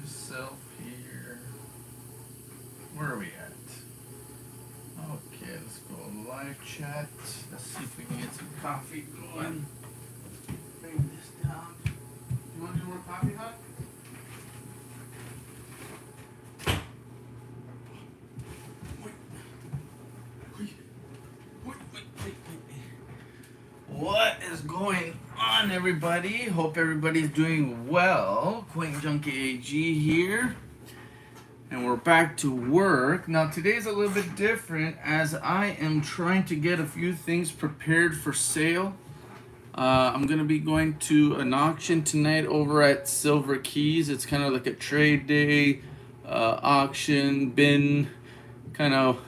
yourself here. Where are we at? Okay, let's go live chat. Let's see if we can get some coffee going. Bring this down. You want to do more coffee, Hut? What is going on, everybody? Hope everybody's doing well. Quentin Junkie AG here. And we're back to work. Now, today's a little bit different as I am trying to get a few things prepared for sale. I'm going to be going to an auction tonight over at Silver Keys. It's kind of like a trade day, auction, bin, kind of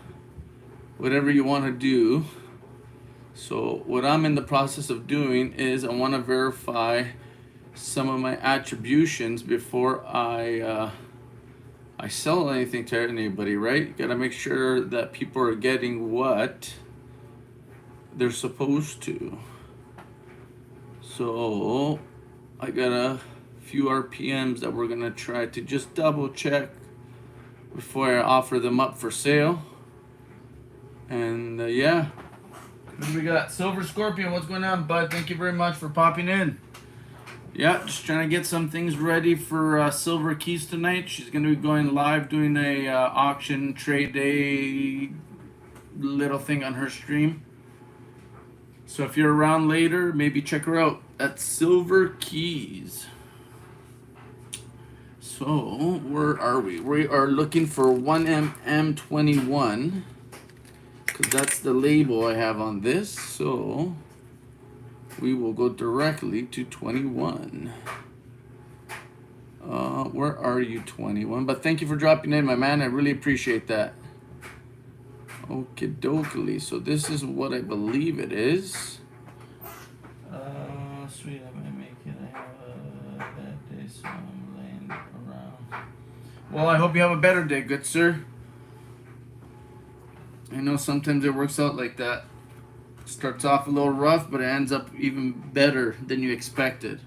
whatever you want to do. So what I'm in the process of doing is I want to verify some of my attributions before I sell anything to anybody, right? You gotta make sure that people are getting what they're supposed to. So I got a few RPMs that we're gonna try to just double check before I offer them up for sale. And yeah. What do we got? Silver Scorpion, what's going on, bud? Thank you very much for popping in. Yeah, just trying to get some things ready for Silver Keys tonight. She's going to be going live doing a auction trade day little thing on her stream. So if you're around later, maybe check her out at Silver Keys. So where are we? We are looking for 1MM21. Because that's the label I have on this, so we will go directly to 21. Where are you, 21? But thank you for dropping in, my man. I really appreciate that. Okie dokie. So this is what I believe it is. Sweet, I might make it. I have a bad day, so I'm laying around. Well, I hope you have a better day, good sir. I know sometimes it works out like that. Starts off a little rough, but it ends up even better than you expected.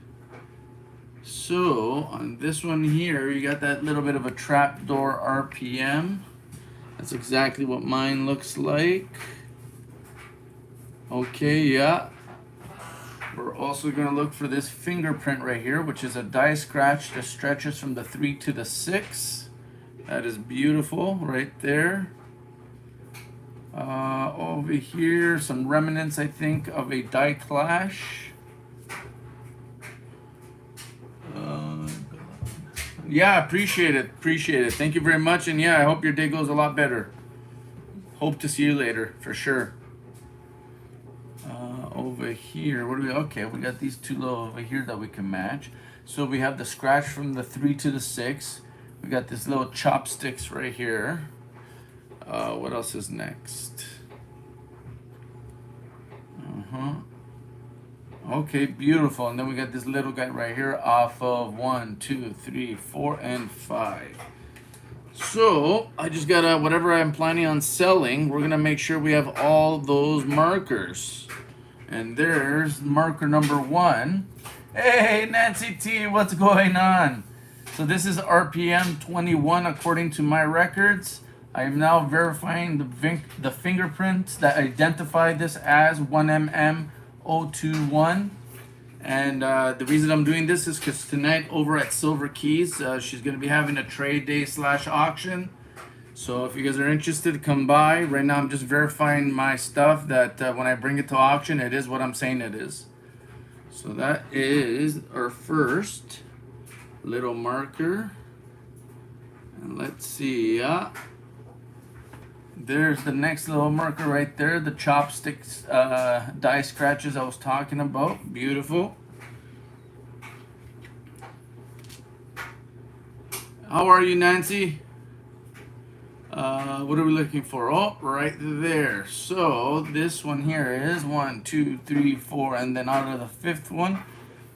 So, on this one here, you got that little bit of a trapdoor RPM. That's exactly what mine looks like. Okay, yeah. We're also going to look for this fingerprint right here, which is a die scratch that stretches from the 3 to the 6. That is beautiful right there. Over here, some remnants, I think, of a die clash. Yeah, appreciate it. Thank you very much. And yeah, I hope your day goes a lot better. Hope to see you later, for sure. Over here, what do we, okay, we got these two little over here that we can match. So we have the scratch from the 3 to the 6. We got this little chopsticks right here. What else is next? Okay, beautiful. And then we got this little guy right here off of 1, 2, 3, 4, and 5. So I just gotta, whatever I'm planning on selling, we're gonna make sure we have all those markers. And there's marker number 1. Hey, Nancy T, what's going on? So this is RPM 21 according to my records. I am now verifying the fingerprints that identify this as 1MM021. And the reason I'm doing this is because tonight over at Silver Keys, she's going to be having a trade day / auction. So if you guys are interested, come by. Right now I'm just verifying my stuff that when I bring it to auction, it is what I'm saying it is. So that is our first little marker. And let's see, there's the next little marker right there, the chopsticks die scratches I was talking about. Beautiful. How are you, Nancy? What are we looking for? Oh, right there. So this one here is 1, 2, 3, 4, and then out of the 5th one,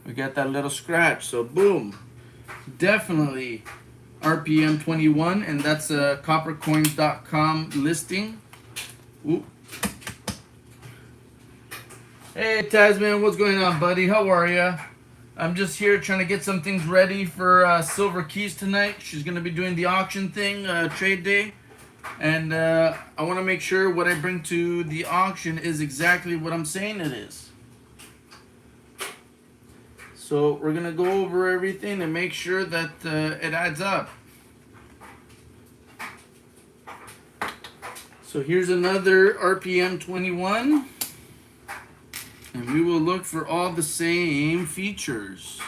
we got that little scratch. So boom, definitely RPM 21, and that's a coppercoins.com listing. Ooh. Hey Tasman, what's going on, buddy? How are ya? I'm just here trying to get some things ready for Silver Keys tonight. She's going to be doing the auction thing, trade day. And I want to make sure what I bring to the auction is exactly what I'm saying it is. So we're going to go over everything and make sure that it adds up. So here's another RPM 21. And we will look for all the same features.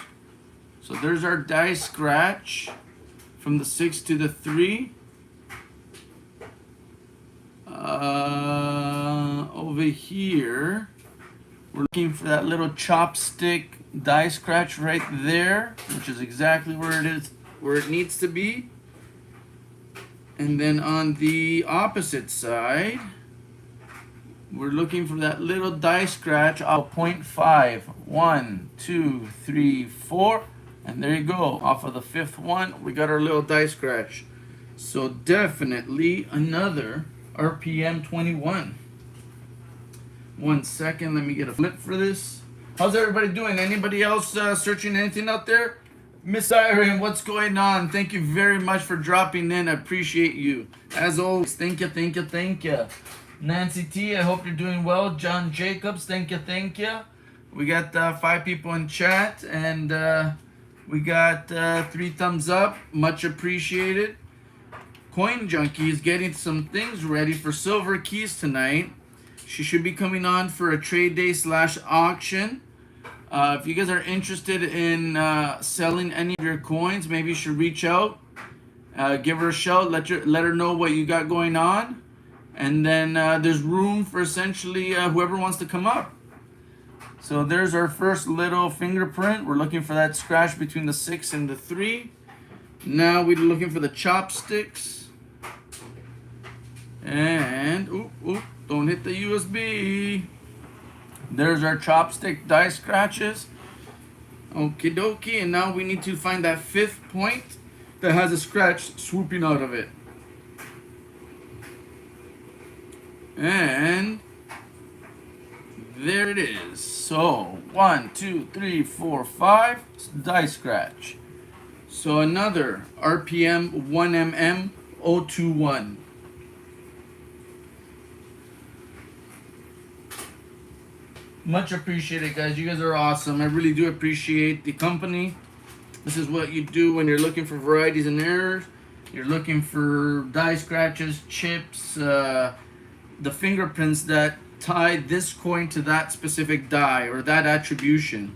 So there's our die scratch from the 6 to the 3. Over here, we're looking for that little chopstick die scratch right there, which is exactly where it is, where it needs to be. And then on the opposite side, we're looking for that little die scratch of 0.5. 1, 2, 3, 4. And there you go. Off of the 5th one, we got our little die scratch. So definitely another RPM 21. 1 second, let me get a flip for this. How's everybody doing? Anybody else searching anything out there? Miss Irene, what's going on? Thank you very much for dropping in. I appreciate you. As always, thank you, thank you, thank you. Nancy T, I hope you're doing well. John Jacobs, thank you, thank you. We got 5 people in chat, and we got 3 thumbs up. Much appreciated. Coin Junkie is getting some things ready for Silver Keys tonight. She should be coming on for a trade day / auction. If you guys are interested in selling any of your coins, maybe you should reach out. Give her a shout. Let her know what you got going on. And then there's room for essentially whoever wants to come up. So there's our first little fingerprint. We're looking for that scratch between the 6 and the 3. Now we're looking for the chopsticks. And, don't hit the USB. There's our chopstick die scratches. Okie dokie. And now we need to find that 5th point that has a scratch swooping out of it. And there it is. So 1, 2, 3, 4, 5 die scratch. So another RPM 1mm 021. Much appreciated, guys. You guys are awesome. I really do appreciate the company. This is what you do when you're looking for varieties and errors. You're looking for die scratches, chips, the fingerprints that tie this coin to that specific die or that attribution.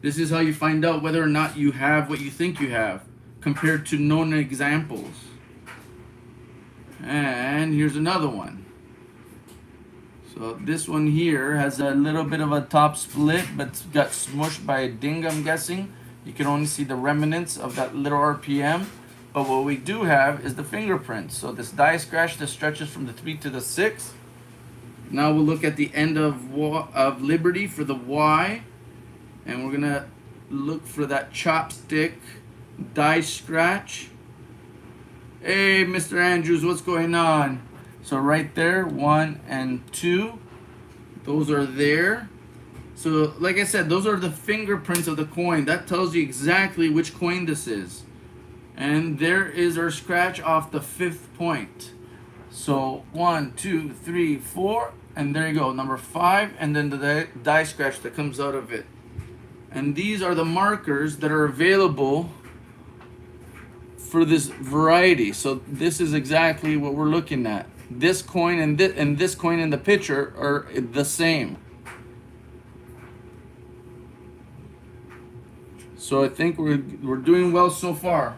This is how you find out whether or not you have what you think you have compared to known examples. And here's another one. So this one here has a little bit of a top split, but got smushed by a ding, I'm guessing. You can only see the remnants of that little RPM. But what we do have is the fingerprint. So this die scratch that stretches from the 3 to the 6. Now we'll look at the end of Liberty for the Y. And we're going to look for that chopstick die scratch. Hey, Mr. Andrews, what's going on? So right there, 1 and 2. Those are there. So like I said, those are the fingerprints of the coin. That tells you exactly which coin this is. And there is our scratch off the 5th point. So 1, 2, 3, 4, and there you go, number 5, and then the die scratch that comes out of it. And these are the markers that are available for this variety. So this is exactly what we're looking at. This coin and this coin in the picture are the same. So I think we're doing well so far.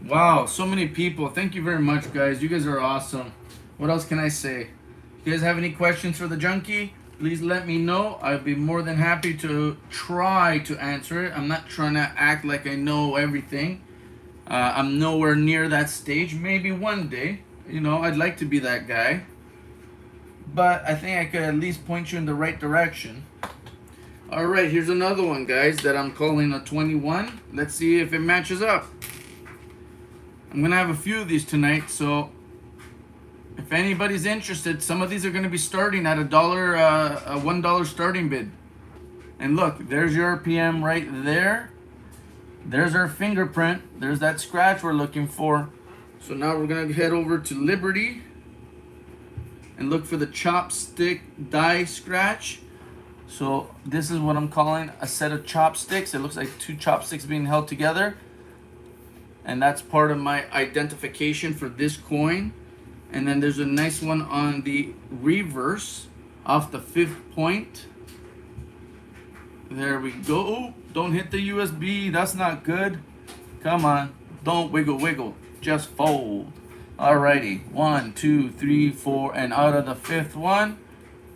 Wow, so many people. Thank you very much, guys. You guys are awesome. What else can I say? If you guys have any questions for the junkie, please let me know. I'd be more than happy to try to answer it. I'm not trying to act like I know everything. I'm nowhere near that stage. Maybe one day, you know, I'd like to be that guy. But I think I could at least point you in the right direction. All right, here's another one, guys, that I'm calling a 21. Let's see if it matches up. I'm gonna have a few of these tonight, so if anybody's interested, some of these are gonna be starting at a $1 starting bid. And look, there's your RPM right there. There's our fingerprint. There's that scratch we're looking for. So now we're gonna head over to Liberty and look for the chopstick die scratch. So this is what I'm calling a set of chopsticks. It looks like two chopsticks being held together. And that's part of my identification for this coin. And then there's a nice one on the reverse off the 5th point. There we go. Oh, don't hit the USB. That's not good. Come on. Don't wiggle, wiggle. Just fold. Alrighty. 1, 2, 3, 4. And out of the 5th one,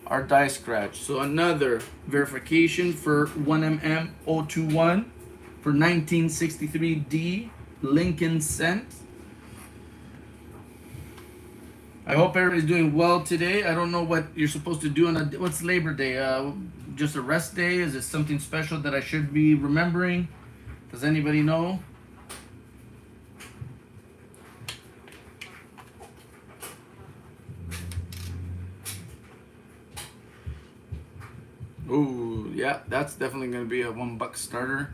our die scratch. So another verification for 1MM021 for 1963D Lincoln Cent. I hope everybody's doing well today. I don't know what you're supposed to do on what's Labor Day? Just a rest day? Is it something special that I should be remembering? Does anybody know? Oh, yeah, that's definitely going to be a $1 starter.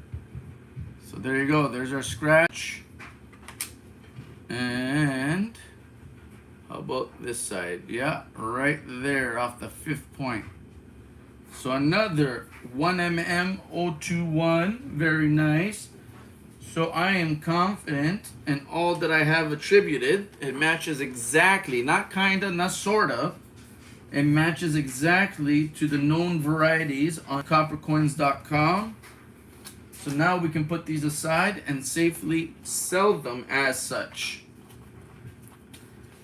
So there you go. There's our scratch. And how about this side? Yeah, right there off the 5th point. So another 1MM021. Very nice. So I am confident in all that I have attributed. It matches exactly, not kinda, not sorta. It matches exactly to the known varieties on coppercoins.com. So now we can put these aside and safely sell them as such.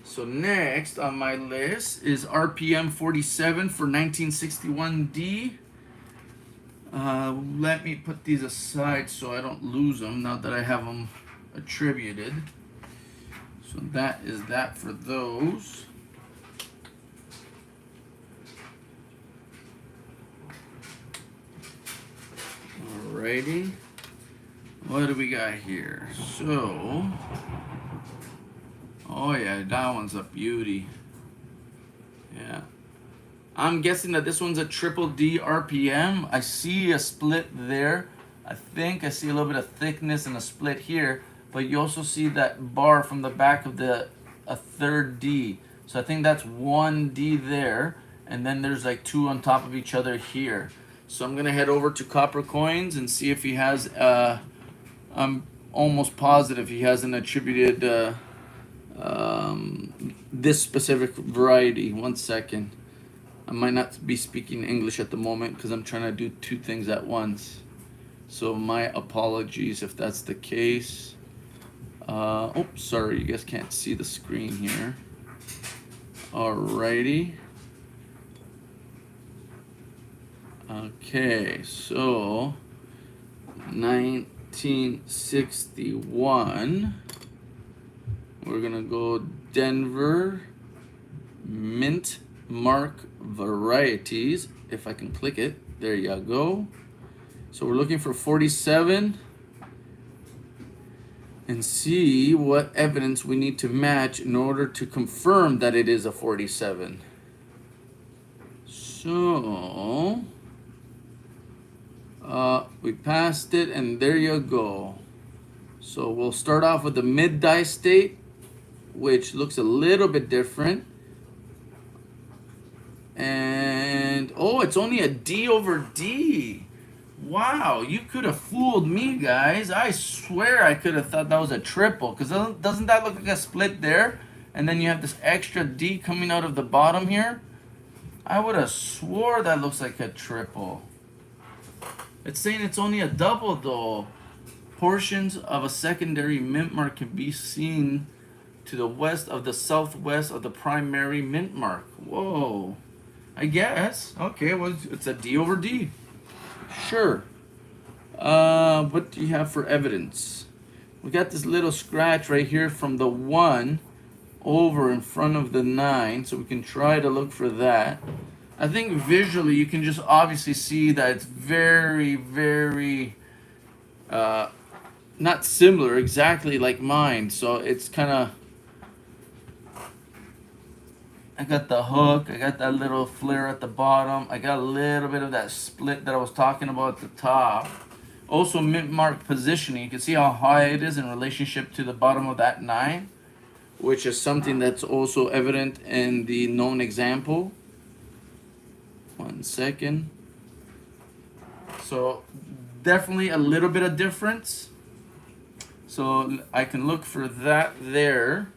So next on my list is RPM 47 for 1961D. Let me put these aside so I don't lose them now that I have them attributed. So that is that for those. Alrighty. What do we got here? So, oh yeah, that one's a beauty. Yeah. I'm guessing that this one's a triple D RPM. I see a split there. I think I see a little bit of thickness and a split here, but you also see that bar from the back of a 3rd D. So I think that's 1D there, and then there's like 2 on top of each other here. So I'm gonna head over to Copper Coins and see if he has, I'm almost positive he has an attributed this specific variety. 1 second. I might not be speaking English at the moment because I'm trying to do 2 things at once. So my apologies if that's the case. Oh, sorry, you guys can't see the screen here. Alrighty. Okay, so 1961. We're gonna go Denver Mint Mark varieties. If I can click it, there you go. So we're looking for 47 and see what evidence we need to match in order to confirm that it is a 47. So we passed it, and there you go. So we'll start off with the mid die state, which looks a little bit different. And oh, it's only a D over D. Wow, you could have fooled me, guys. I swear I could have thought that was a triple, because doesn't that look like a split there? And then you have this extra D coming out of the bottom here. I would have swore that looks like a triple. It's saying it's only a double though. Portions of a secondary mint mark can be seen to the west of the southwest of the primary mint mark. Whoa. I guess. Okay, well, it's a D over D. Sure. What do you have for evidence? We got this little scratch right here from the 1 over in front of the 9, so we can try to look for that. I think visually you can just obviously see that it's very, very uh, not similar exactly like mine. So it's kind of, I got the hook, I got that little flare at the bottom, I got a little bit of that split that I was talking about at the top. Also mint mark positioning, you can see how high it is in relationship to the bottom of that 9, which is something that's also evident in the known example. 1 second. So definitely a little bit of difference. So I can look for that there.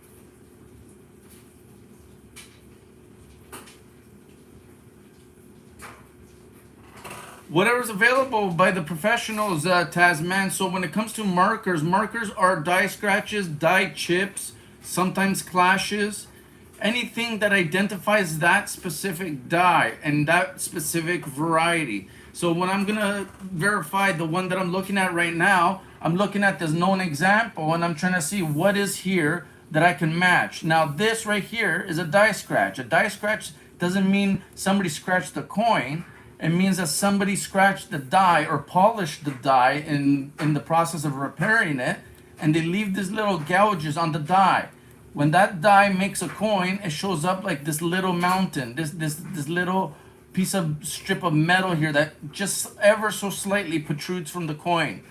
Whatever's available by the professionals, Tasman. So when it comes to markers, markers are die scratches, die chips, sometimes clashes, anything that identifies that specific die and that specific variety. So when I'm gonna verify the one that I'm looking at right now, I'm looking at this known example and I'm trying to see what is here that I can match. Now this right here is a die scratch. A die scratch doesn't mean somebody scratched the coin. It means that somebody scratched the die or polished the die in the process of repairing it, and they leave these little gouges on the die. When that die makes a coin, it shows up like this little mountain, this little piece of strip of metal here that just ever so slightly protrudes from the coin.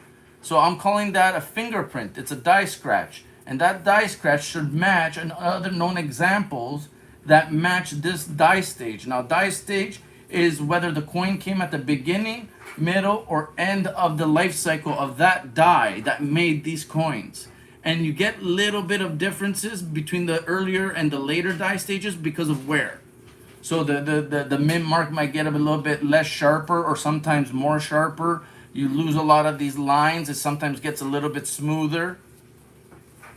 So I'm calling that a fingerprint. It's a die scratch. And that die scratch should match and other known examples that match this die stage. Now, die stage is whether the coin came at the beginning, middle, or end of the life cycle of that die that made these coins. And you get little bit of differences between the earlier and the later die stages because of wear. So the mint mark might get a little bit less sharper or sometimes more sharper. You lose a lot of these lines. It sometimes gets a little bit smoother.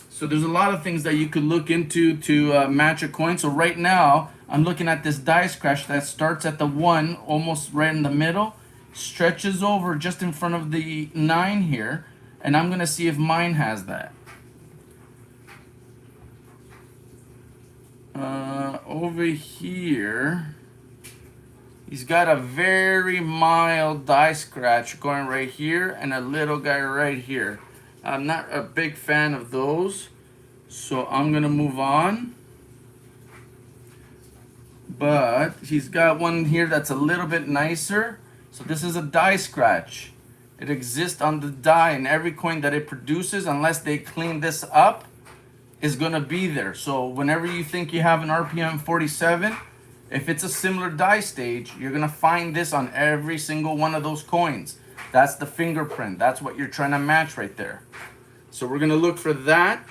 So there's a lot of things that you could look into to match a coin. So right now, I'm looking at this die scratch that starts at the 1, almost right in the middle, stretches over just in front of the 9 here, and I'm gonna see if mine has that. Over here, he's got a very mild die scratch going right here and a little guy right here. I'm not a big fan of those, so I'm gonna move on. But he's got one here that's a little bit nicer. So this is a die scratch. It exists on the die, and every coin that it produces, unless they clean this up, is gonna be there. So whenever you think you have an RPM 47, if it's a similar die stage, you're gonna find this on every single one of those coins. That's the fingerprint. That's what you're trying to match right there. So we're gonna look for that.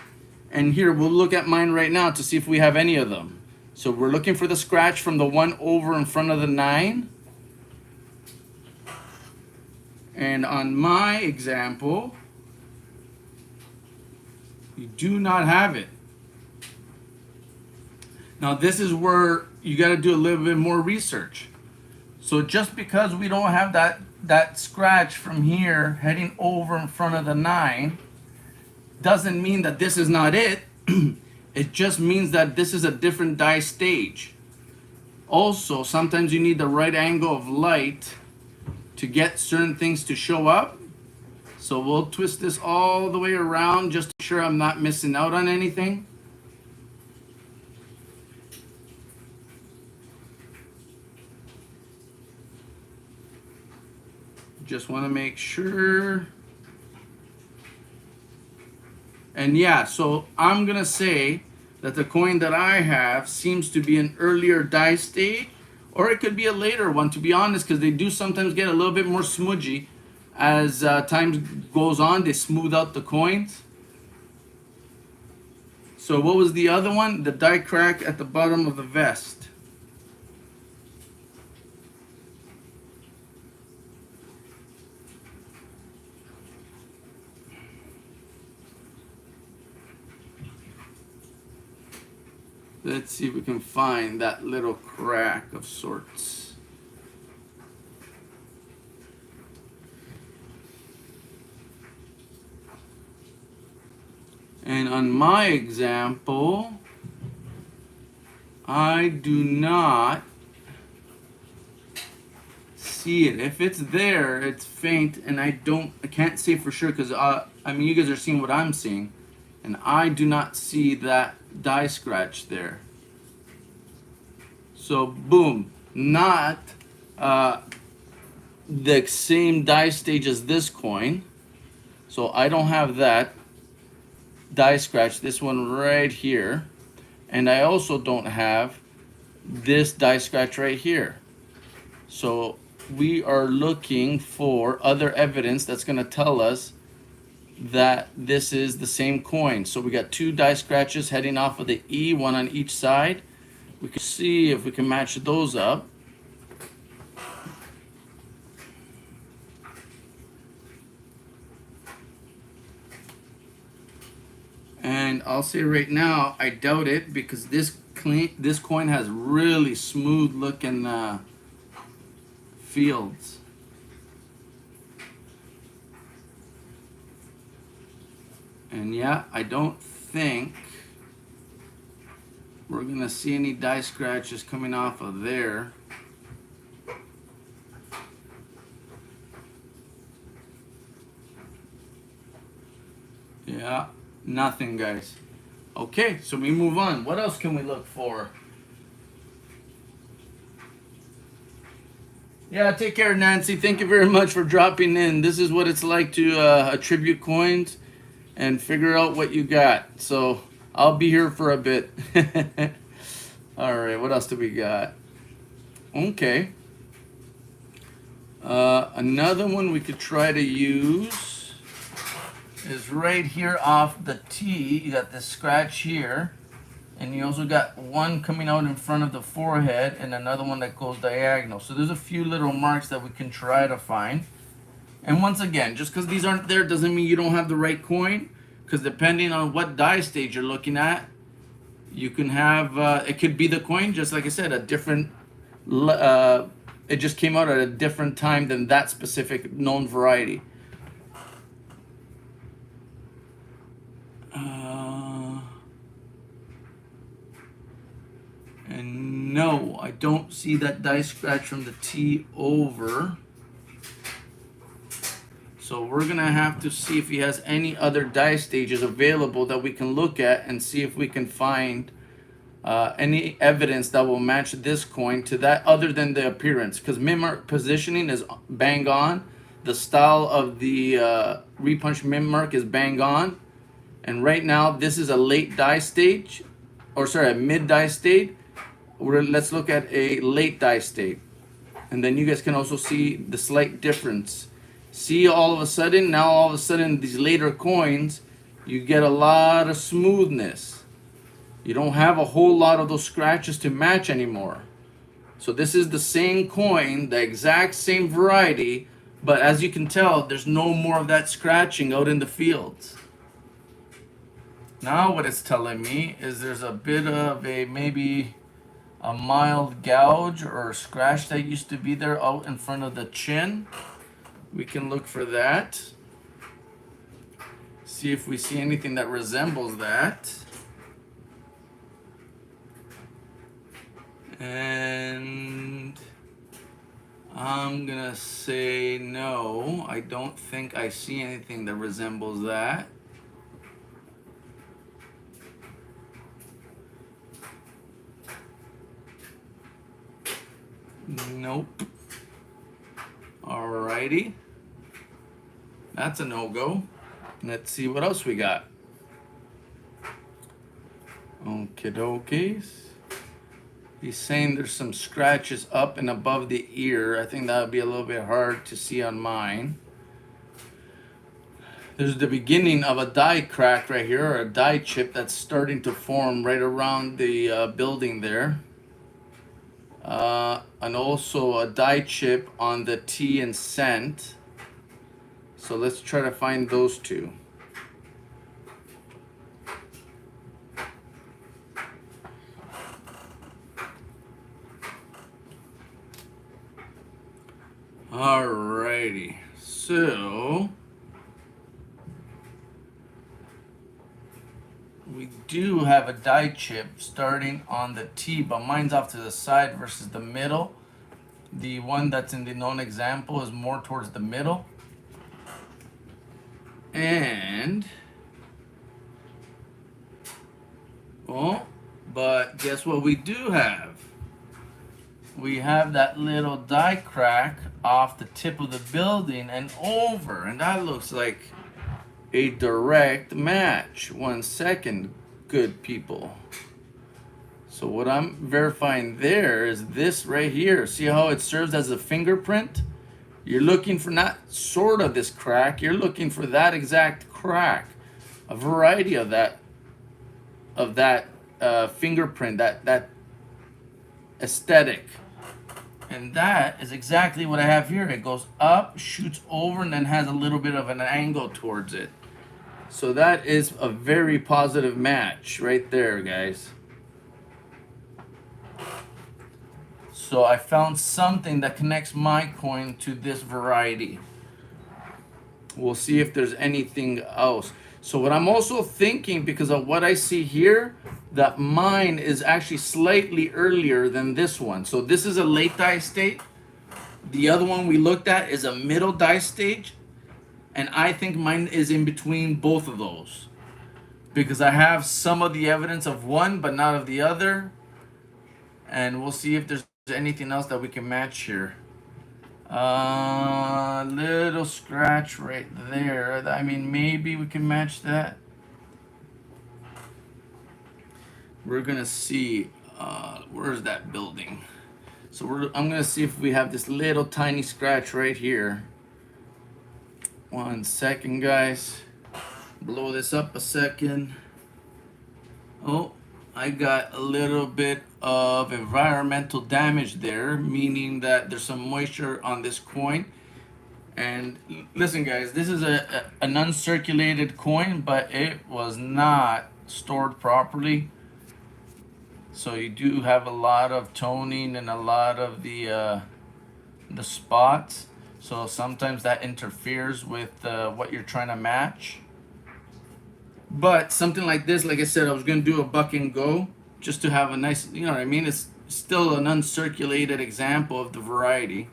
And here, we'll look at mine right now to see if we have any of them. So we're looking for the scratch from the 1 over in front of the 9. And on my example, you do not have it. Now this is where you got to do a little bit more research. So just because we don't have that scratch from here heading over in front of the 9 doesn't mean that this is not it. It just means that this is a different die stage. Also, sometimes you need the right angle of light to get certain things to show up. So we'll twist this all the way around just to make sure I'm not missing out on anything. Just want to make sure. And yeah, so I'm going to say that the coin that I have seems to be an earlier die stage, or it could be a later one, to be honest, because they do sometimes get a little bit more smudgy as time goes on. They smooth out the coins. So what was the other one? The die crack at the bottom of the vest. Let's see if we can find that little crack of sorts. And on my example, I do not see it. If it's there, it's faint, and I can't say for sure because I mean, you guys are seeing what I'm seeing, and I do not see that die scratch there. So boom, not the same die stage as this coin. So I don't have that die scratch, this one right here. And I also don't have this die scratch right here. So we are looking for other evidence that's going to tell us that this is the same coin. So we got two die scratches heading off of the E, one on each side. We can see if we can match those up. And I'll say right now, I doubt it because this coin has really smooth looking fields. And yeah, I don't think we're gonna see any die scratches coming off of there. Yeah, nothing, guys. Okay, so we move on. What else can we look for? Yeah, take care, Nancy. Thank you very much for dropping in. This is what it's like to attribute coins and figure out what you got. So I'll be here for a bit. All right, what else do we got? Okay. Another one we could try to use is right here off the T. You got this scratch here, and you also got one coming out in front of the forehead and another one that goes diagonal. So there's a few little marks that we can try to find. And once again, just because these aren't there doesn't mean you don't have the right coin, because depending on what die stage you're looking at, you can have, it could be the coin, just like I said, a different, it just came out at a different time than that specific known variety. And no, I don't see that die scratch from the T over. So we're gonna have to see if he has any other die stages available that we can look at and see if we can find any evidence that will match this coin to that other than the appearance. Because Mimmark positioning is bang on. The style of the repunch Mimmark is bang on. And right now, this is a late die stage, or sorry, a mid die state. Let's look at a late die state. And then you guys can also see the slight difference. See, all of a sudden, now all of a sudden, these later coins, you get a lot of smoothness. You don't have a whole lot of those scratches to match anymore. So this is the same coin, the exact same variety, but as you can tell, there's no more of that scratching out in the fields. Now what it's telling me is there's a bit of a, maybe a mild gouge or a scratch that used to be there out in front of the chin. We can look for that. See if we see anything that resembles that. And I'm gonna say no. I don't think I see anything that resembles that. Nope. Alrighty. That's a no-go. Let's see what else we got. Okie dokies. He's saying there's some scratches up and above the ear. I think that would be a little bit hard to see on mine. There's the beginning of a die crack right here, or a die chip that's starting to form right around the building there. And also a die chip on the T and cent. So let's try to find those two. Alrighty, so we do have a die chip starting on the T, but mine's off to the side versus the middle. The one that's in the known example is more towards the middle. And, oh, but guess what we do have? We have that little die crack off the tip of the building and over, and that looks like a direct match. 1 second, good people. So what I'm verifying there is this right here. See how it serves as a fingerprint? You're looking for not sort of this crack, you're looking for that exact crack. A variety of that fingerprint, that aesthetic. And that is exactly what I have here. It goes up, shoots over, and then has a little bit of an angle towards it. So that is a very positive match right there, guys. So I found something that connects my coin to this variety. We'll see if there's anything else. So what I'm also thinking, because of what I see here, that mine is actually slightly earlier than this one. So this is a late die state. The other one we looked at is a middle die stage. And I think mine is in between both of those. Because I have some of the evidence of one, but not of the other. And we'll see if there's anything else that we can match here. Little scratch right there. I mean, maybe we can match that. We're gonna see. Where's that building? So I'm gonna see if we have this little tiny scratch right here. 1 second, guys. Blow this up a second. Oh, I got a little bit of environmental damage there, meaning that there's some moisture on this coin. And listen, guys, this is an uncirculated coin, but it was not stored properly. So you do have a lot of toning and a lot of the spots. So sometimes that interferes with what you're trying to match. But something like this, like I said, I was going to do a buck and go just to have a nice, you know what I mean? It's still an uncirculated example of the variety.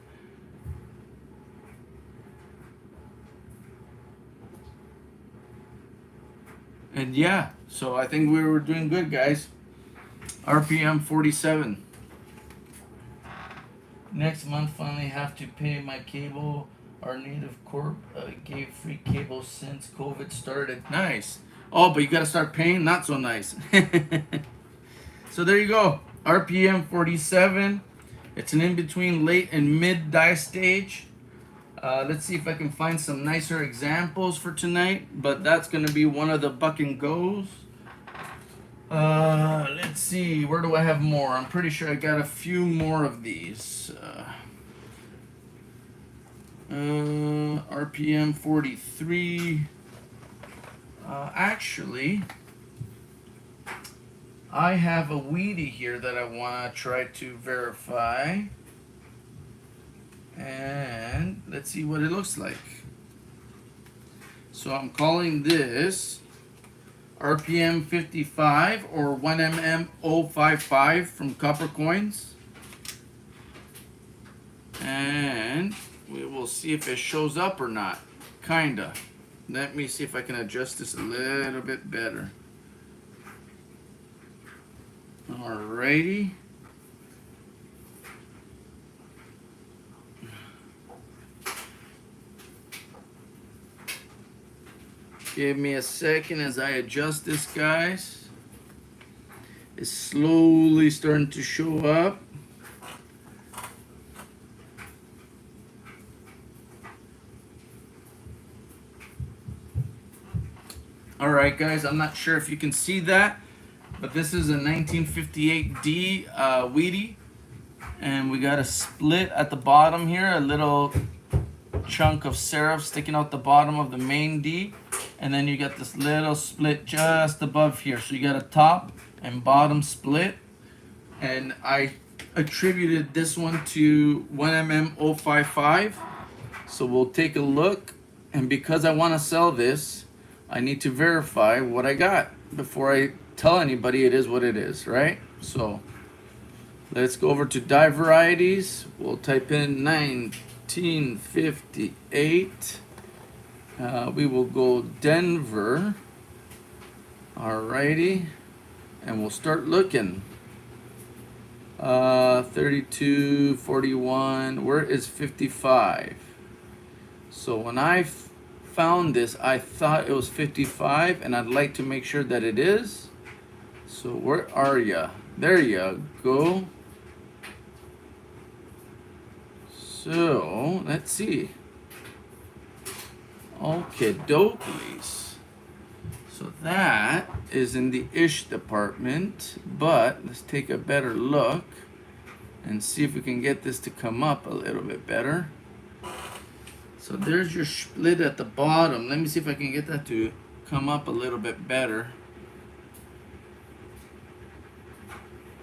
And yeah, so I think we were doing good, guys. RPM 47. Next month, finally have to pay my cable. Our native corp gave free cable since COVID started. Nice. Oh, but you gotta start paying? Not so nice. So there you go. RPM 47. It's an in-between late and mid die stage. Let's see if I can find some nicer examples for tonight. But that's gonna be one of the buck and goes. Let's see. Where do I have more? I'm pretty sure I got a few more of these. RPM 43. Actually, I have a Wheatie here that I want to try to verify. And let's see what it looks like. So I'm calling this RPM 55 or 1MM055 from Copper Coins. And we will see if it shows up or not. Kinda. Let me see if I can adjust this a little bit better. Alrighty. Give me a second as I adjust this, guys. It's slowly starting to show up. Alright, guys, I'm not sure if you can see that, but this is a 1958D Wheatie. And we got a split at the bottom here, a little chunk of serif sticking out the bottom of the main D. And then you got this little split just above here. So you got a top and bottom split. And I attributed this one to 1MM055. So we'll take a look. And because I want to sell this, I need to verify what I got before I tell anybody it is what it is, right? So Let's go over to dye varieties. We'll type in 1958. We will go Denver. Alrighty. And we'll start looking. 32, 41. Where is 55? So when I found this, I thought it was 55, and I'd like to make sure that it is. So where are ya? There you go. So let's see. Okay, dokies. So that is in the ish department, but let's take a better look and see if we can get this to come up a little bit better. So there's your split at the bottom. Let me see if I can get that to come up a little bit better.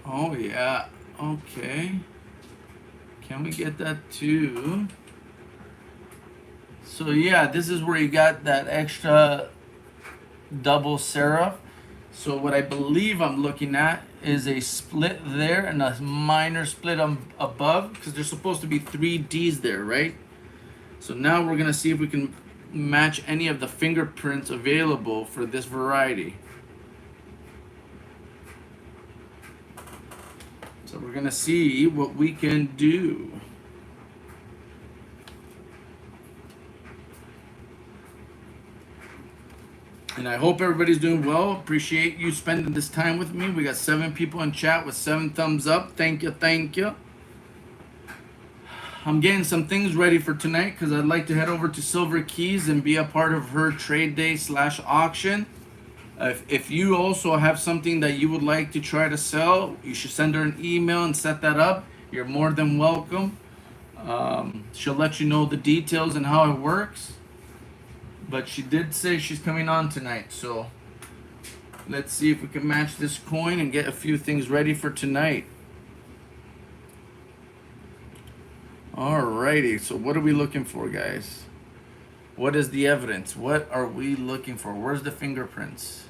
Oh yeah, okay. Can we get that to? So yeah, this is where you got that extra double serif. So what I believe I'm looking at is a split there and a minor split above, because there's supposed to be 3 Ds there, right? So now we're gonna see if we can match any of the fingerprints available for this variety. So we're gonna see what we can do. And I hope everybody's doing well. Appreciate you spending this time with me. We got 7 people in chat with 7 thumbs up. Thank you, thank you. I'm getting some things ready for tonight because I'd like to head over to Silver Keys and be a part of her trade day / auction. If you also have something that you would like to try to sell, you should send her an email and set that up. You're more than welcome. She'll let you know the details and how it works. But she did say she's coming on tonight, so let's see if we can match this coin and get a few things ready for tonight. Alrighty, so what are we looking for, guys? What is the evidence? What are we looking for? Where's the fingerprints?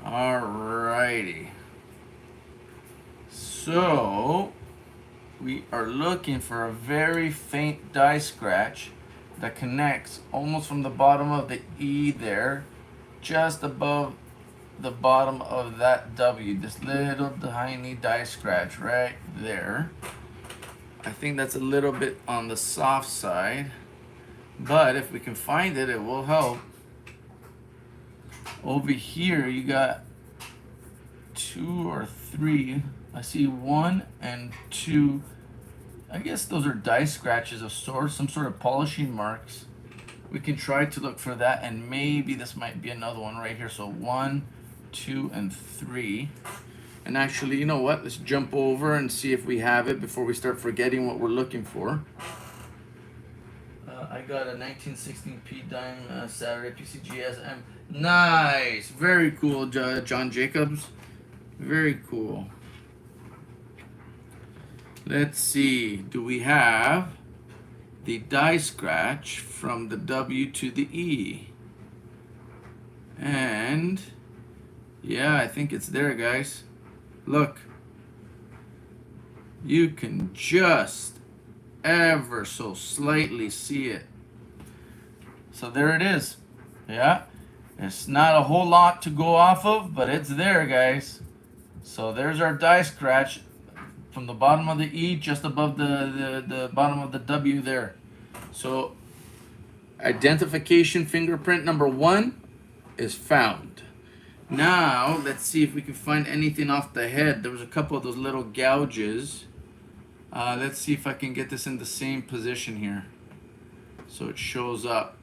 Alrighty. So we are looking for a very faint die scratch that connects almost from the bottom of the E there, just above the bottom of that W. This little tiny die scratch right there. I think that's a little bit on the soft side, but if we can find it, it will help. Over here, you got 2 or 3. I see 1 and 2. I guess those are die scratches of sorts, some sort of polishing marks. We can try to look for that, and maybe this might be another one right here. So 1, 2, and 3. And actually, you know what? Let's jump over and see if we have it before we start forgetting what we're looking for. I got a 1916 P dime Saturday PCGS. Nice, very cool, John Jacobs. Very cool. Let's see. Do we have the die scratch from the W to the E? And yeah, I think it's there, guys. Look, you can just ever so slightly see it. So there it is. Yeah, it's not a whole lot to go off of, but it's there, guys. So there's our die scratch from the bottom of the E, just above the bottom of the W there. So identification fingerprint number 1 is found. Now, let's see if we can find anything off the head. There was a couple of those little gouges. Let's see if I can get this in the same position here, so it shows up.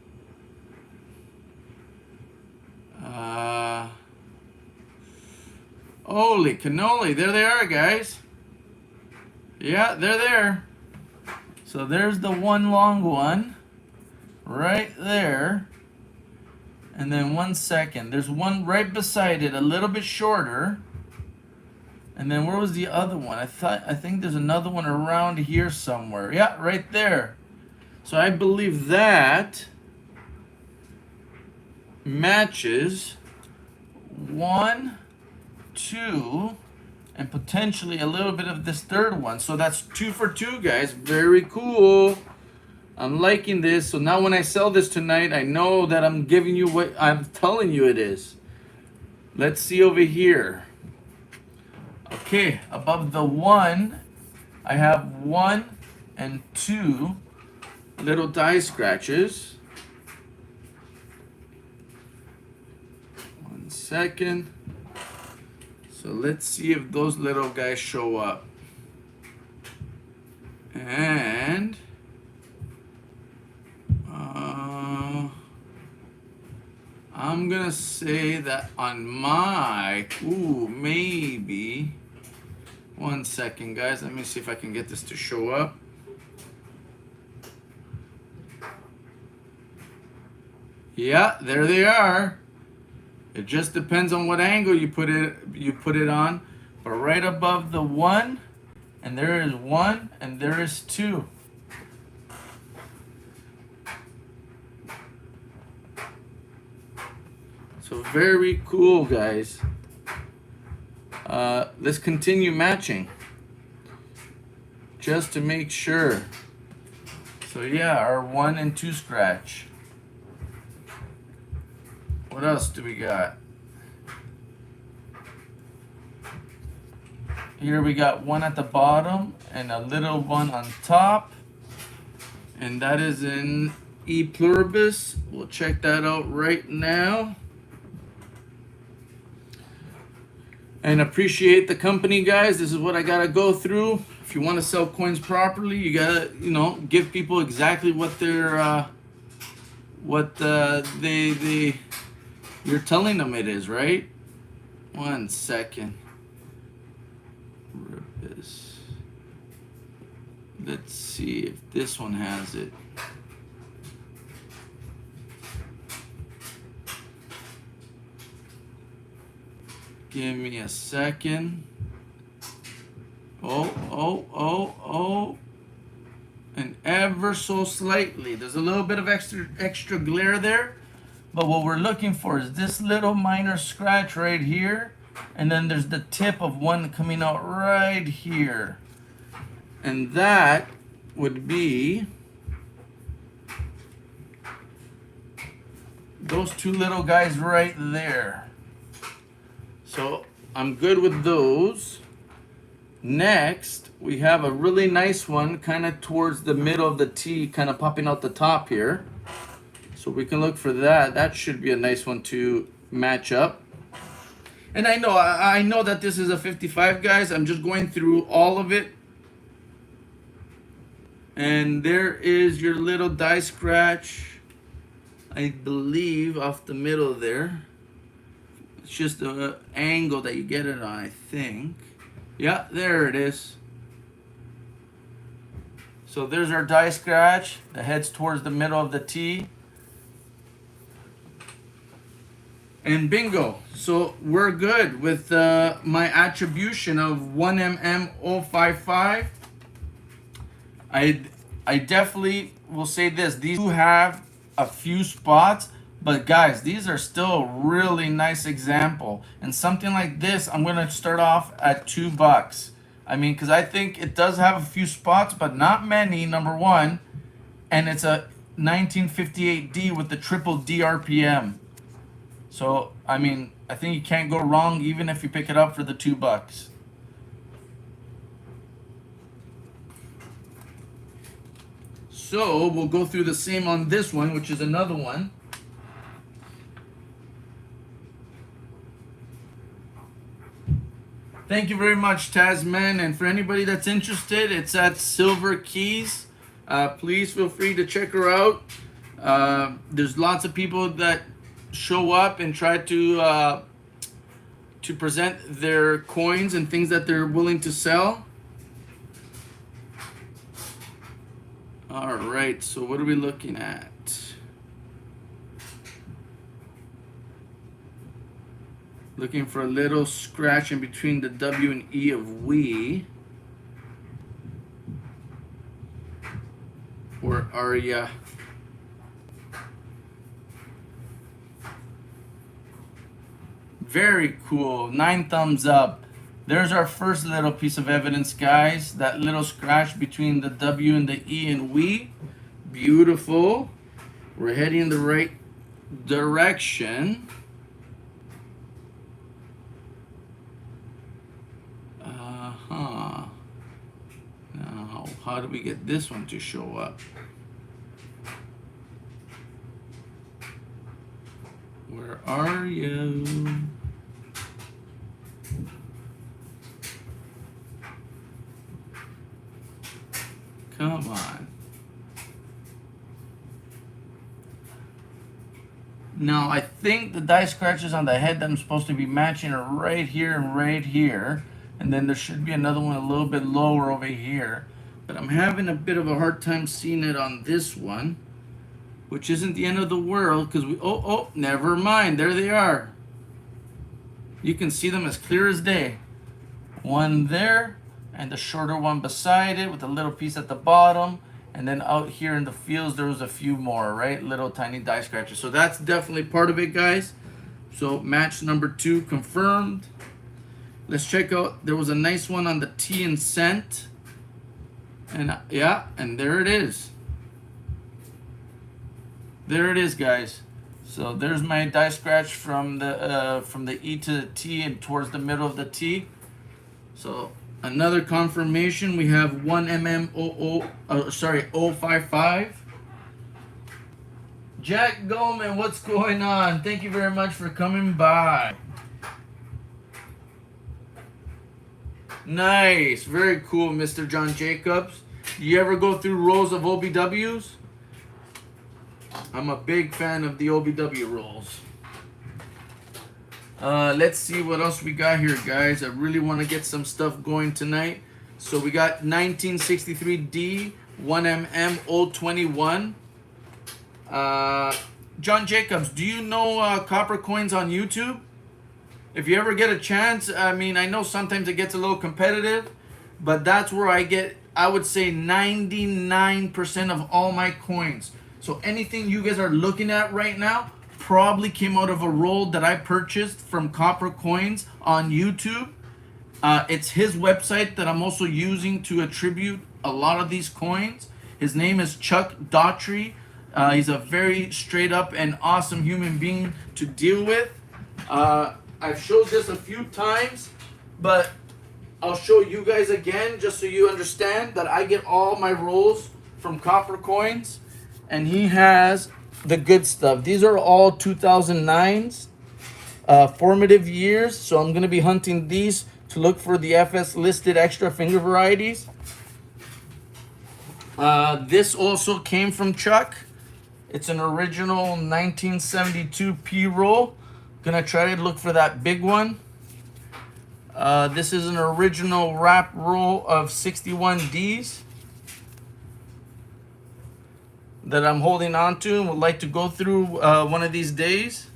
Holy cannoli, there they are, guys. Yeah, they're there. So there's the one long one right there. And then 1 second, there's one right beside it, a little bit shorter. And then where was the other one? I think there's another one around here somewhere. Yeah, right there. So I believe that matches 1, 2, and potentially a little bit of this third one. So that's 2 for 2, guys. Very cool. I'm liking this. So now when I sell this tonight, I know that I'm giving you what I'm telling you it is. Let's see over here. Okay, above the 1, I have 1 and 2 little die scratches. 1 second. So let's see if those little guys show up. And I'm gonna say that on my, maybe. 1 second, guys. Let me see if I can get this to show up. Yeah, there they are. It just depends on what angle you put it on. But right above the 1, and there is 1, and there is 2. So very cool, guys. Let's continue matching just to make sure. So yeah, our 1 and 2 scratch. What else do we got? Here we got 1 at the bottom and a little 1 on top. And that is in E pluribus. We'll check that out right now. And appreciate the company, guys. This is what I gotta go through. If you want to sell coins properly, you gotta, give people exactly what they're, you're telling them it is, right? 1 second. Let's see if this one has it. Give me a second. Oh. And ever so slightly. There's a little bit of extra glare there. But what we're looking for is this little minor scratch right here. And then there's the tip of 1 coming out right here. And that would be those 2 little guys right there. So I'm good with those. Next, we have a really nice one kind of towards the middle of the T, kind of popping out the top here. So we can look for that. That should be a nice one to match up. And I know that this is a 55, guys. I'm just going through all of it. And there is your little die scratch, I believe, off the middle there. It's just the angle that you get it on, I think. Yeah, there it is. So there's our die scratch. The head's towards the middle of the T. And bingo. So we're good with my attribution of 1mm055. I definitely will say this. These do have a few spots. But guys, these are still a really nice example. And something like this, I'm going to start off at $2. I mean, because I think it does have a few spots, but not many, number one. And it's a 1958D with the triple DRPM. So, I mean, I think you can't go wrong even if you pick it up for the $2. So, we'll go through the same on this one, which is another one. Thank you very much, Tasman. And for anybody that's interested, it's at Silver Keys. Please feel free to check her out. There's lots of people that show up and try to present their coins and things that they're willing to sell. All right, so what are we looking at? Looking for a little scratch in between the W and E of we. Where are ya? Very cool. 9 thumbs up. There's our first little piece of evidence, guys. That little scratch between the W and the E and we. Beautiful. We're heading in the right direction. Now, how do we get this one to show up? Where are you? Come on. Now, I think the die scratches on the head that I'm supposed to be matching are right here and right here. And then there should be another one a little bit lower over here. But I'm having a bit of a hard time seeing it on this one, which isn't the end of the world because never mind. There they are. You can see them as clear as day. One there and the shorter one beside it with a little piece at the bottom. And then out here in the fields, there was a few more, right? Little tiny die scratches. So that's definitely part of it, guys. So match number 2 confirmed. Let's check out. There was a nice one on the T and cent. And yeah, and there it is. There it is, guys. So there's my die scratch from the E to the T and towards the middle of the T. So another confirmation. We have 055. Jack Goldman, what's going on? Thank you very much for coming by. Nice, very cool, Mr. John Jacobs. You ever go through rolls of OBWs? I'm a big fan of the OBW rolls. Let's see what else we got here, guys. I really want to get some stuff going tonight. So we got 1963D 1mm 021. John Jacobs, do you know Copper Coins on YouTube? If you ever get a chance, I mean, I know sometimes it gets a little competitive, but that's where I get, I would say, 99% of all my coins. So anything you guys are looking at right now probably came out of a roll that I purchased from Copper Coins on YouTube. It's his website that I'm also using to attribute a lot of these coins. His name is Chuck Daughtry. He's a very straight up and awesome human being to deal with. I've showed this a few times, but I'll show you guys again just so you understand that I get all my rolls from Copper Coins, and he has the good stuff. These are all 2009s, formative years, so I'm going to be hunting these to look for the FS listed extra finger varieties. This also came from Chuck. It's an original 1972 P roll. Gonna try to look for that big one. This is an original wrap roll of 61Ds that I'm holding on to and would like to go through one of these days.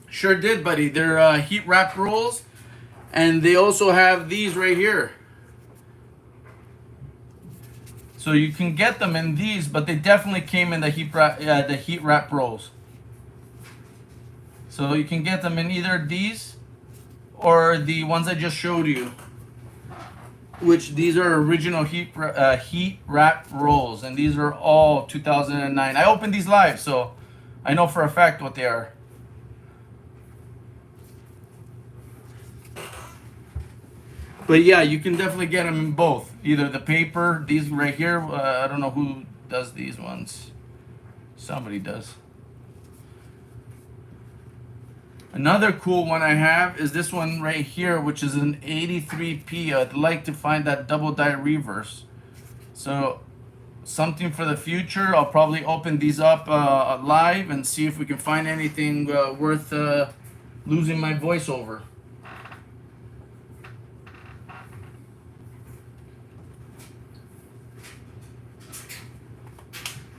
Sure did, buddy. They're heat wrap rolls, and they also have these right here. So you can get them in these, but they definitely came in the heat wrap rolls. So you can get them in either these or the ones I just showed you, which these are original heat wrap rolls, and these are all 2009. I opened these live, so I know for a fact what they are. But yeah, you can definitely get them in both. Either the paper, these right here. I don't know who does these ones. Somebody does. Another cool one I have is this one right here, which is an 83P. I'd like to find that double die reverse. So something for the future. I'll probably open these up live and see if we can find anything worth losing my voice over.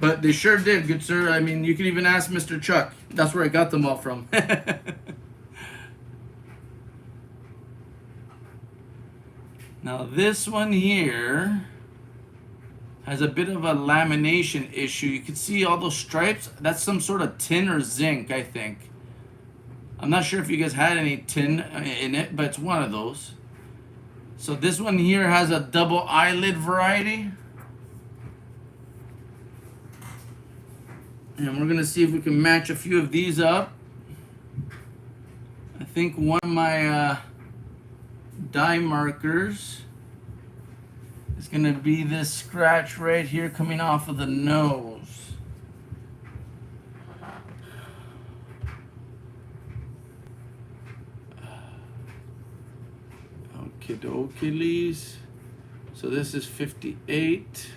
But they sure did, good sir. I mean, you can even ask Mr. Chuck. That's where I got them all from. Now this one here has a bit of a lamination issue. You can see all those stripes. That's some sort of tin or zinc, I think. I'm not sure if you guys had any tin in it, but it's one of those. So this one here has a double eyelid variety. And we're gonna see if we can match a few of these up. I think one of my die markers is gonna be this scratch right here coming off of the nose. Okie dokies. So this is 58.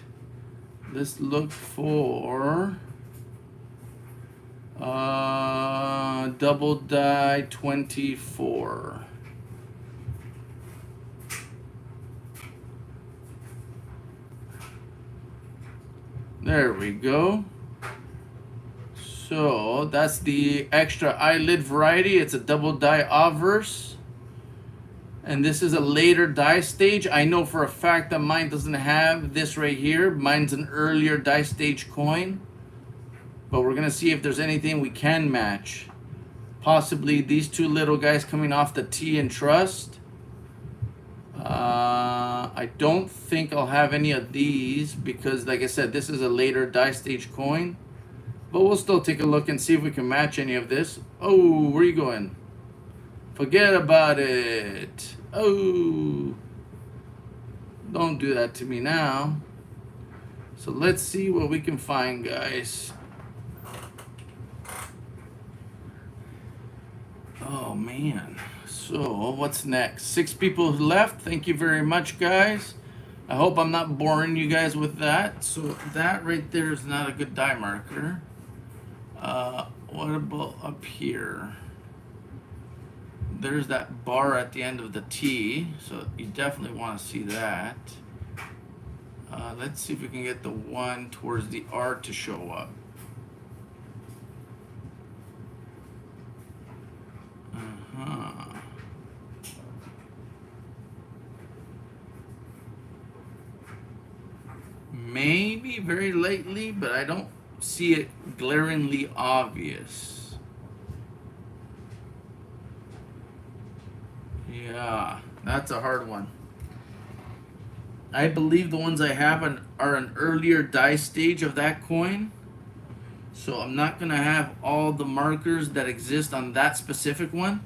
Let's look for double die 24. There we go. So that's the extra eyelid variety. It's a double die obverse. And this is a later die stage. I know for a fact that mine doesn't have this right here. Mine's an earlier die stage coin. But we're gonna see if there's anything we can match. Possibly these two little guys coming off the T and Trust. I don't think I'll have any of these because, like I said, this is a later die stage coin. But we'll still take a look and see if we can match any of this. Oh, where are you going? Forget about it. Oh, don't do that to me now. So let's see what we can find, guys. Oh man, so what's next? 6 people left. Thank you very much, guys. I hope I'm not boring you guys with that. So that right there is not a good die marker. What about up here? There's that bar at the end of the T, so you definitely want to see that. Let's see if we can get the one towards the R to show up. Maybe very lightly, but I don't see it glaringly obvious. Yeah, that's a hard one. I believe the ones I have are an earlier die stage of that coin. So I'm not going to have all the markers that exist on that specific one.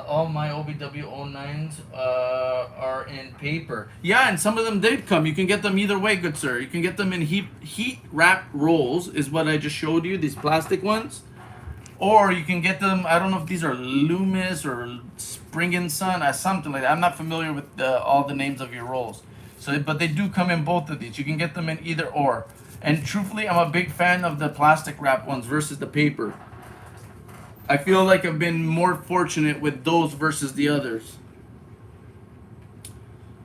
All my OBW09s are in paper. Yeah, and some of them did come. You can get them either way, good sir. You can get them in heat wrap rolls, is what I just showed you, these plastic ones. Or you can get them, I don't know if these are Loomis or Spring and Sun, or something like that. I'm not familiar with all the names of your rolls. So, but they do come in both of these. You can get them in either or. And truthfully, I'm a big fan of the plastic wrap ones versus the paper. I feel like I've been more fortunate with those versus the others.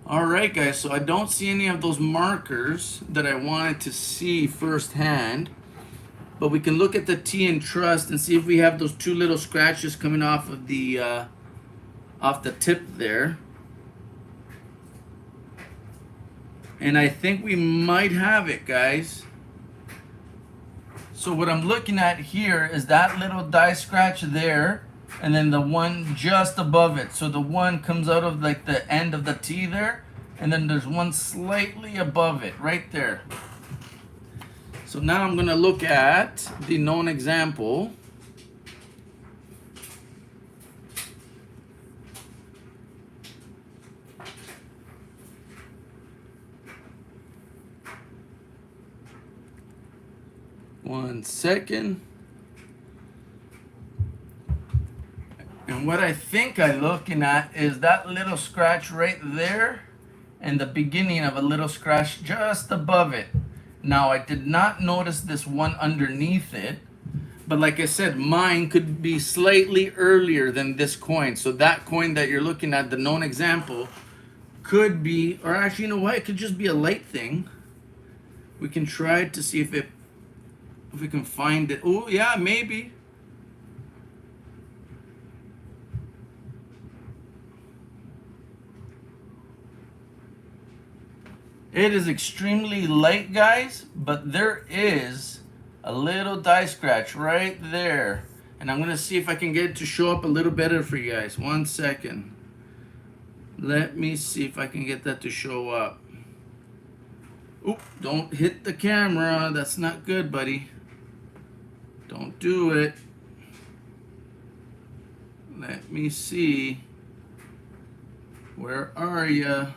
Alright guys, so I don't see any of those markers that I wanted to see firsthand. But we can look at the T and Trust and see if we have those two little scratches coming off of the tip there. And I think we might have it, guys. So what I'm looking at here is that little die scratch there, and then the one just above it. So the one comes out of like the end of the T there, and then there's one slightly above it, right there. So now I'm gonna look at the known example. One second. And what I think I'm looking at is that little scratch right there and the beginning of a little scratch just above it. Now I did not notice this one underneath it, but like I said, mine could be slightly earlier than this coin. So that coin that you're looking at, the known example, could be, or actually, you know what, it could just be a light thing. We can try to see if we can find it. Oh yeah, maybe. It is extremely light, guys, but there is a little die scratch right there. And I'm gonna see if I can get it to show up a little better for you guys. 1 second. Let me see if I can get that to show up. Oop, don't hit the camera. That's not good, buddy. Don't do it. Let me see. Where are ya?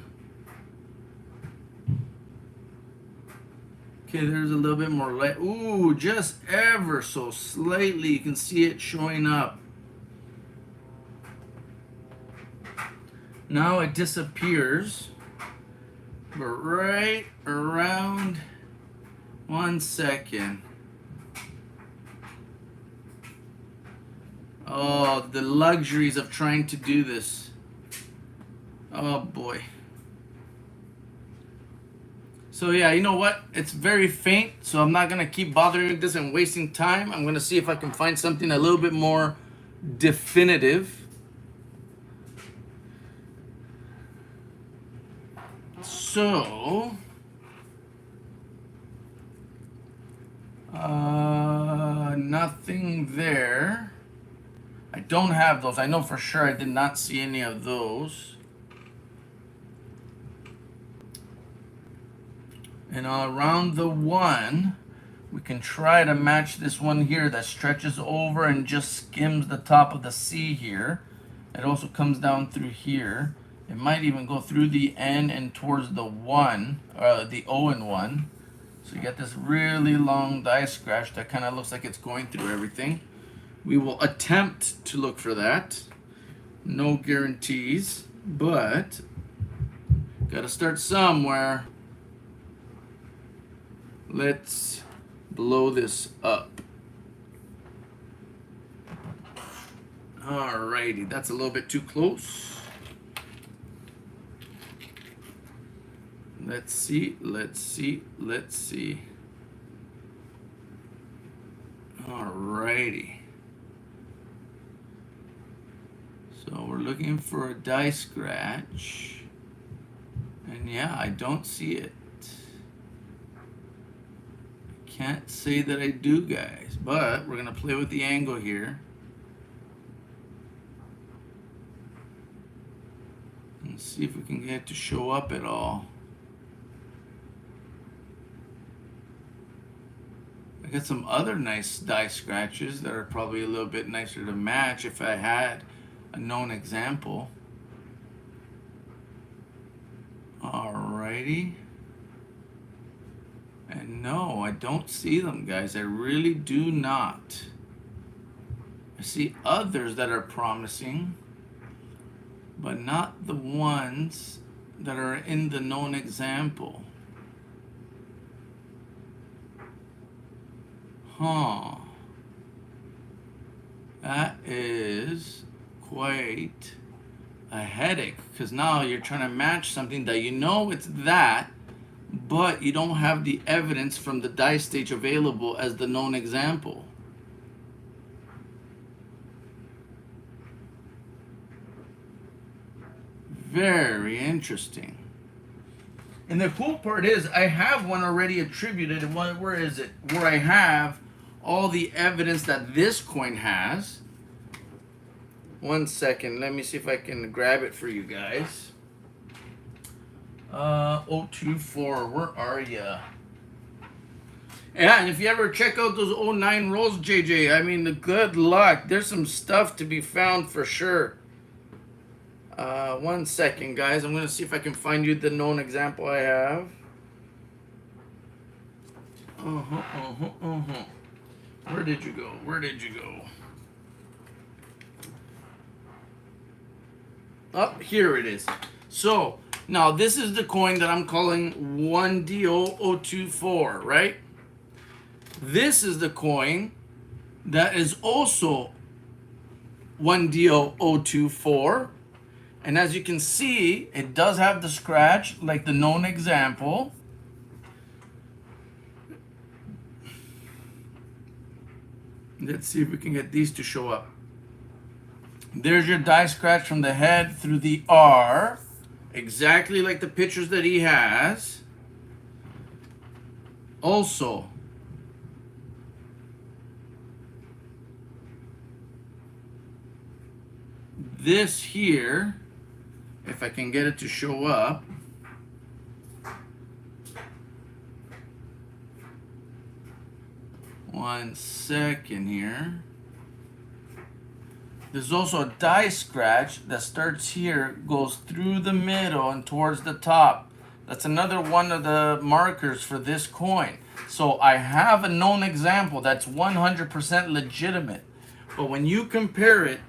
Okay, there's a little bit more light. Ooh, just ever so slightly. You can see it showing up. Now it disappears. But right around 1 second. Oh, the luxuries of trying to do this. Oh boy. So yeah, you know what? It's very faint, so I'm not gonna keep bothering with this and wasting time. I'm gonna see if I can find something a little bit more definitive. So, nothing there. I don't have those. I know for sure I did not see any of those. And around the 1, we can try to match this one here that stretches over and just skims the top of the C here. It also comes down through here. It might even go through the N and towards the 1, the O and 1. So you get this really long die scratch that kind of looks like it's going through everything. We will attempt to look for that. No guarantees, but gotta start somewhere. Let's blow this up. Alrighty, that's a little bit too close. Let's see, let's see, let's see. Alrighty. So we're looking for a die scratch. And yeah, I don't see it. I can't say that I do, guys, but we're gonna play with the angle here. And see if we can get it to show up at all. I got some other nice die scratches that are probably a little bit nicer to match if I had a known example. Alrighty. And no, I don't see them, guys. I really do not. I see others that are promising, but not the ones that are in the known example. Huh. That is quite a headache, because now you're trying to match something that you know it's that, but you don't have the evidence from the die stage available as the known example. Very interesting. And the cool part is I have one already attributed. Where is it? Where I have all the evidence that this coin has. 1 second. Let me see if I can grab it for you guys. 024. Where are ya? Yeah, and if you ever check out those 09 rolls, JJ, I mean, the good luck. There's some stuff to be found for sure. 1 second, guys. I'm going to see if I can find you the known example I have. Where did you go? Where did you go? Oh, here it is. So, now this is the coin that I'm calling 1DO024, right? This is the coin that is also 1DO024. And as you can see, it does have the scratch like the known example. Let's see if we can get these to show up. There's your die scratch from the head through the R, exactly like the pictures that he has. Also, this here, if I can get it to show up, one second here. There's also a die scratch that starts here, goes through the middle and towards the top. That's another one of the markers for this coin. So I have a known example that's 100% legitimate. But when you compare it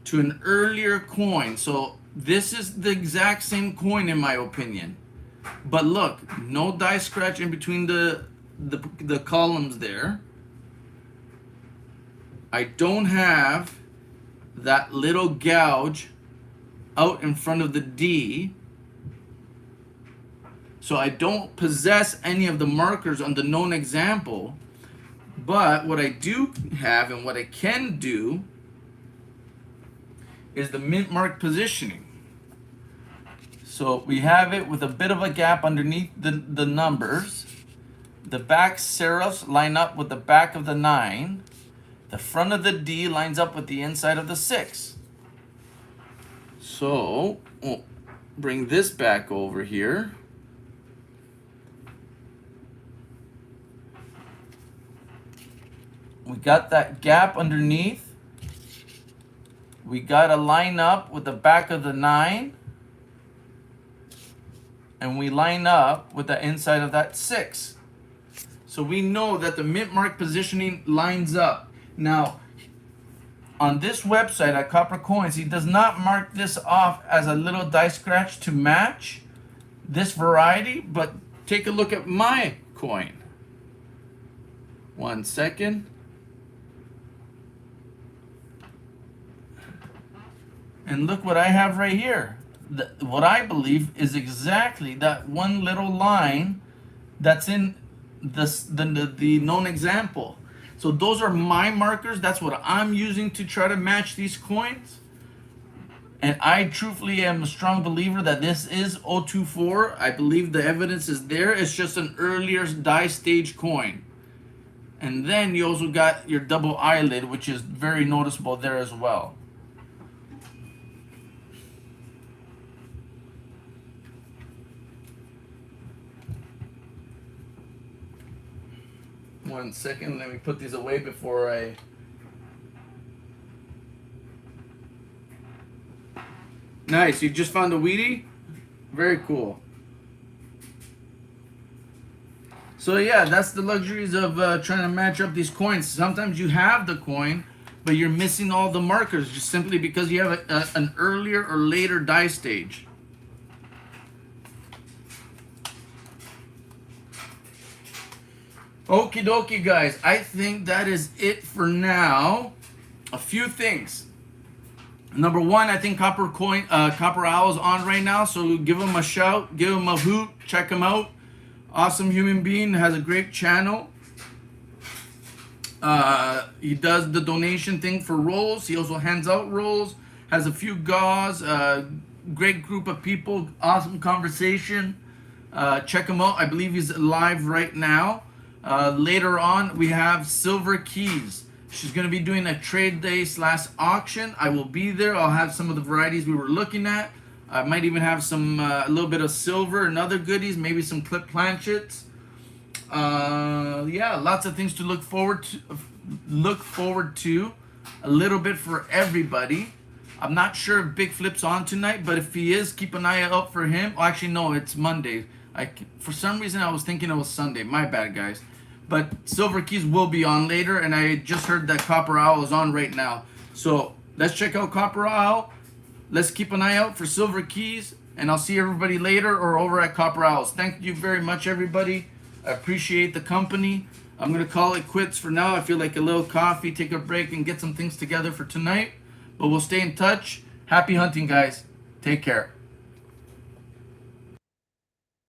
to an earlier coin, so this is the exact same coin in my opinion. But look, no die scratch in between the columns there. I don't have that little gouge out in front of the D. So I don't possess any of the markers on the known example. But what I do have and what I can do is the mint mark positioning. So we have it with a bit of a gap underneath the numbers. The back serifs line up with the back of the 9. The front of the D lines up with the inside of the 6. So we'll bring this back over here. We got that gap underneath. We got to line up with the back of the 9. And we line up with the inside of that 6. So we know that the mint mark positioning lines up. Now, on this website at Copper Coins, he does not mark this off as a little die scratch to match this variety, but take a look at my coin. One second. And look what I have right here. What I believe is exactly that one little line that's in the known example. So those are my markers. That's what I'm using to try to match these coins. And I truthfully am a strong believer that this is 024. I believe the evidence is there. It's just an earlier die stage coin. And then you also got your double eyelid, which is very noticeable there as well. One second, let me put these away before I... Nice, you just found a Wheatie? Very cool. So yeah, that's the luxuries of trying to match up these coins. Sometimes you have the coin, but you're missing all the markers just simply because you have an earlier or later die stage. Okie dokie, guys. I think that is it for now. A few things. Number one, I think Copper Owl is on right now, so give him a shout, give him a hoot, check him out. Awesome human being, has a great channel. He does the donation thing for rolls. He also hands out rolls, has a few gauze, great group of people, awesome conversation. Check him out. I believe he's live right now. Later on, we have Silver Keys. She's going to be doing a trade day / auction. I will be there. I'll have some of the varieties we were looking at. I might even have some a little bit of silver and other goodies, maybe some clip planchets. Yeah, lots of things to look forward to. A little bit for everybody. I'm not sure if Big Flip's on tonight, but if he is, keep an eye out for him. Oh, actually, no, it's Monday. For some reason, I was thinking it was Sunday. My bad, guys. But Silver Keys will be on later, and I just heard that Copper Owl is on right now. So let's check out Copper Owl. Let's keep an eye out for Silver Keys, and I'll see everybody later or over at Copper Owls. Thank you very much, everybody. I appreciate the company. I'm going to call it quits for now. I feel like a little coffee, take a break, and get some things together for tonight. But we'll stay in touch. Happy hunting, guys. Take care.